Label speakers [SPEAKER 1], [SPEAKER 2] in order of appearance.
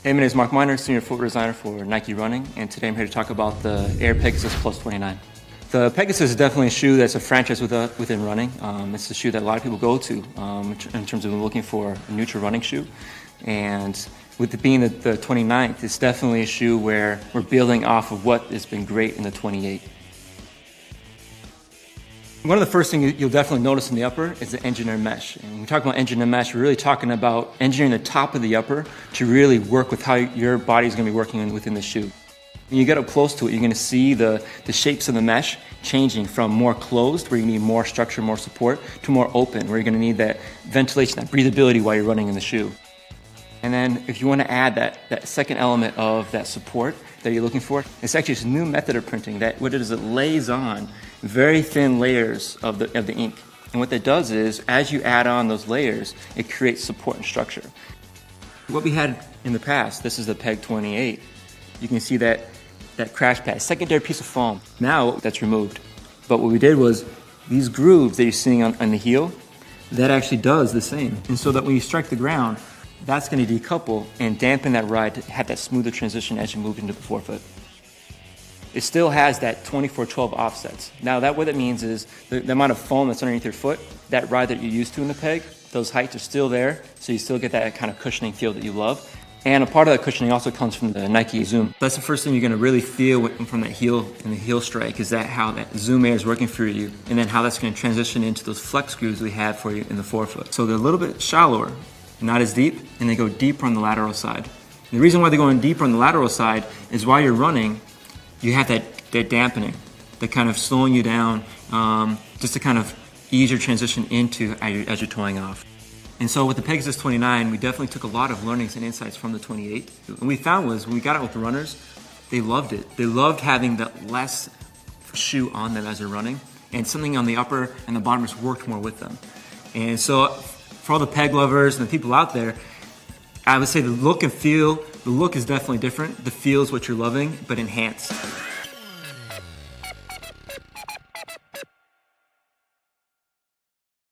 [SPEAKER 1] Hey, my name is Mark Miner, Senior Footwear Designer for Nike Running, and today I'm here to talk about the Air Pegasus Plus 29. The Pegasus is definitely a shoe that's a franchise within running. It's a shoe that a lot of people go to in terms of looking for a neutral running shoe. And with it being the 29th, it's definitely a shoe where we're building off of what has been great in the 28. One of the first things you'll definitely notice in the upper is the engineered mesh. And when we talk about engineered mesh, we're really talking about engineering the top of the upper to really work with how your body is going to be working within the shoe. When you get up close to it, you're going to see the shapes of the mesh changing from more closed, where you need more structure, more support, to more open, where you're going to need that ventilation, that breathability while you're running in the shoe. And then if you want to add that second element of that support that you're looking for, it's actually this new method of printing that what it is, it lays on very thin layers of the ink. And what that does is, as you add on those layers, it creates support and structure. What we had in the past, this is the Peg 28, you can see that crash pad, secondary piece of foam. Now that's removed. But what we did was, these grooves that you're seeing on the heel, that actually does the same. And so that when you strike the ground, that's going to decouple and dampen that ride to have that smoother transition as you move into the forefoot. It still has that 24/12 offsets. Now what that means is the amount of foam that's underneath your foot, that ride that you're used to in the Peg, those heights are still there, so you still get that kind of cushioning feel that you love. And a part of that cushioning also comes from the Nike Zoom. That's the first thing you're going to really feel from that heel and the heel strike, is that how that Zoom Air is working through you, and then how that's going to transition into those flex grooves we have for you in the forefoot. So they're a little bit shallower, not as deep, and they go deeper on the lateral side. And the reason why they're going deeper on the lateral side is while you're running, you have that dampening, that kind of slowing you down, just to kind of ease your transition into as you're toeing off. And so with the Pegasus 29, we definitely took a lot of learnings and insights from the 28. What we found was, when we got out with the runners, they loved it. They loved having that less shoe on them as they're running, and something on the upper and the bottom just worked more with them. And so for all the Peg lovers and the people out there, I would say the look and feel, the look is definitely different. The feel is what you're loving, but enhanced.